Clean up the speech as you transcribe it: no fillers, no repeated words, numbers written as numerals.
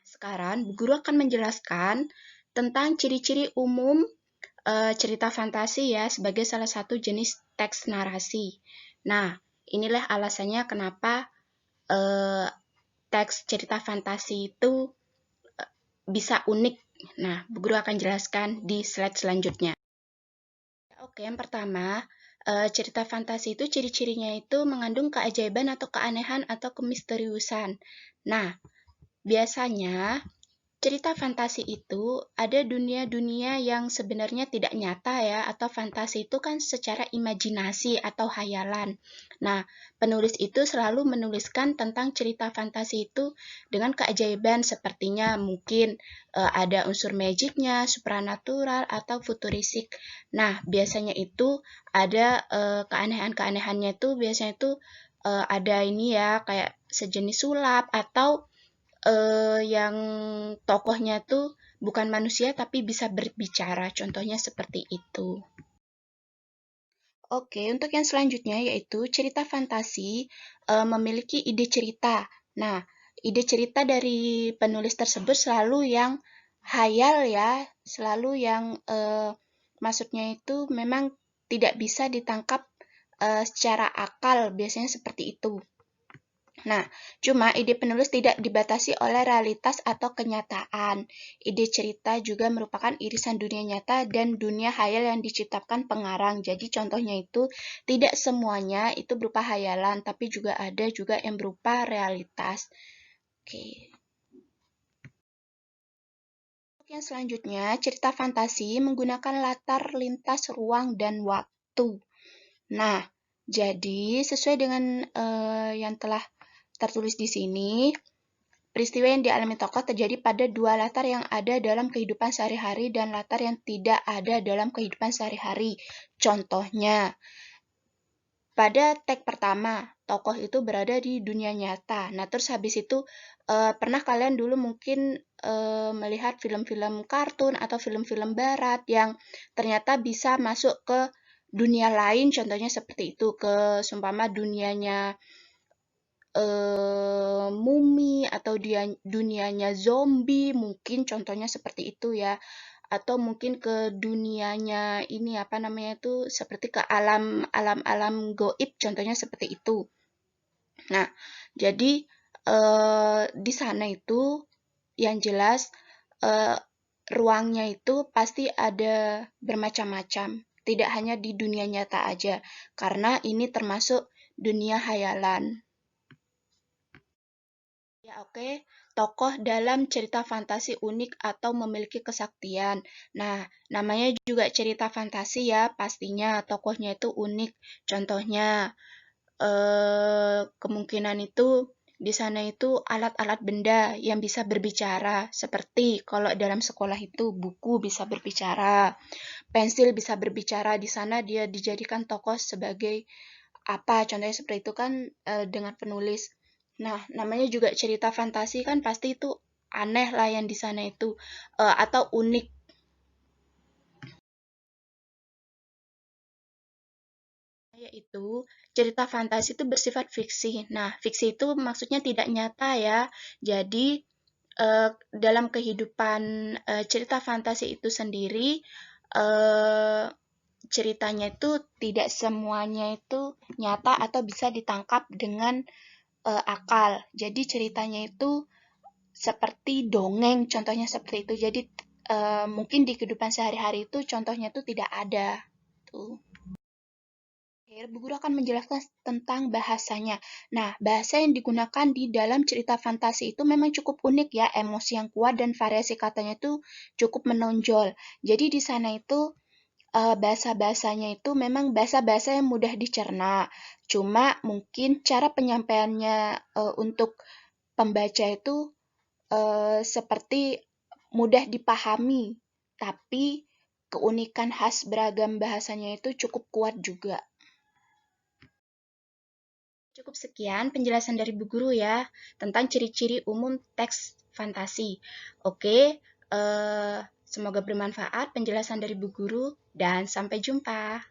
Sekarang Bu Guru akan menjelaskan tentang ciri-ciri umum cerita fantasi ya sebagai salah satu jenis teks narasi. Nah, inilah alasannya kenapa eh, teks cerita fantasi itu bisa unik. Nah, Bu Guru akan jelaskan di slide selanjutnya. Oke, yang pertama, cerita fantasi itu ciri-cirinya itu mengandung keajaiban atau keanehan atau kemisteriusan. Nah, biasanya cerita fantasi itu ada dunia-dunia yang sebenarnya tidak nyata ya, atau fantasi itu kan secara imajinasi atau hayalan. Nah, penulis itu selalu menuliskan tentang cerita fantasi itu dengan keajaiban sepertinya mungkin ada unsur magicnya, supranatural, atau futuristik. Nah, biasanya itu ada keanehan-keanehannya itu biasanya itu ada ini ya, kayak sejenis sulap atau yang tokohnya tuh bukan manusia tapi bisa berbicara, contohnya seperti itu. Oke, untuk yang selanjutnya yaitu cerita fantasi memiliki ide cerita. Nah, ide cerita dari penulis tersebut selalu yang hayal ya, selalu yang maksudnya itu memang tidak bisa ditangkap secara akal, biasanya seperti itu. Nah, cuma ide penulis tidak dibatasi oleh realitas atau kenyataan. Ide cerita juga merupakan irisan dunia nyata dan dunia hayal yang diciptakan pengarang. Jadi contohnya itu tidak semuanya itu berupa hayalan, tapi juga ada juga yang berupa realitas. Oke. Untuk yang selanjutnya, cerita fantasi menggunakan latar lintas ruang dan waktu. Nah, jadi sesuai dengan yang telah tertulis di sini, peristiwa yang dialami tokoh terjadi pada dua latar yang ada dalam kehidupan sehari-hari dan latar yang tidak ada dalam kehidupan sehari-hari. Contohnya, pada tag pertama, tokoh itu berada di dunia nyata. Nah, terus habis itu, pernah kalian dulu mungkin melihat film-film kartun atau film-film barat yang ternyata bisa masuk ke dunia lain, contohnya seperti itu, ke seumpama dunianya mumi atau dia dunianya zombie mungkin contohnya seperti itu ya, atau mungkin ke dunianya ini apa namanya itu seperti ke alam goib contohnya seperti itu. Nah, jadi di sana itu yang jelas eh, ruangnya itu pasti ada bermacam-macam, tidak hanya di dunia nyata aja, karena ini termasuk dunia hayalan. Ya, oke. Tokoh dalam cerita fantasi unik atau memiliki kesaktian. Nah, namanya juga cerita fantasi ya, pastinya tokohnya itu unik. Contohnya, kemungkinan itu di sana itu alat-alat benda yang bisa berbicara, seperti kalau dalam sekolah itu buku bisa berbicara, pensil bisa berbicara. Di sana dia dijadikan tokoh sebagai apa? Contohnya seperti itu kan dengan penulis. Nah, namanya juga cerita fantasi kan pasti itu aneh lah yang di sana itu atau unik, yaitu cerita fantasi itu bersifat fiksi. Nah, fiksi itu maksudnya tidak nyata ya. Jadi dalam kehidupan cerita fantasi itu sendiri eh, ceritanya itu tidak semuanya itu nyata atau bisa ditangkap dengan akal. Jadi ceritanya itu seperti dongeng, contohnya seperti itu. Jadi mungkin di kehidupan sehari-hari itu contohnya itu tidak ada. Tuh. Bu Guru akan menjelaskan tentang bahasanya. Nah, bahasa yang digunakan di dalam cerita fantasi itu memang cukup unik ya, emosi yang kuat dan variasi katanya itu cukup menonjol. Jadi di sana itu bahasa-bahasanya itu memang bahasa-bahasa yang mudah dicerna. Cuma mungkin cara penyampaiannya untuk pembaca itu seperti mudah dipahami, tapi keunikan khas beragam bahasanya itu cukup kuat juga. Cukup sekian penjelasan dari Bu Guru ya tentang ciri-ciri umum teks fantasi. Oke, semoga bermanfaat penjelasan dari Bu Guru dan sampai jumpa.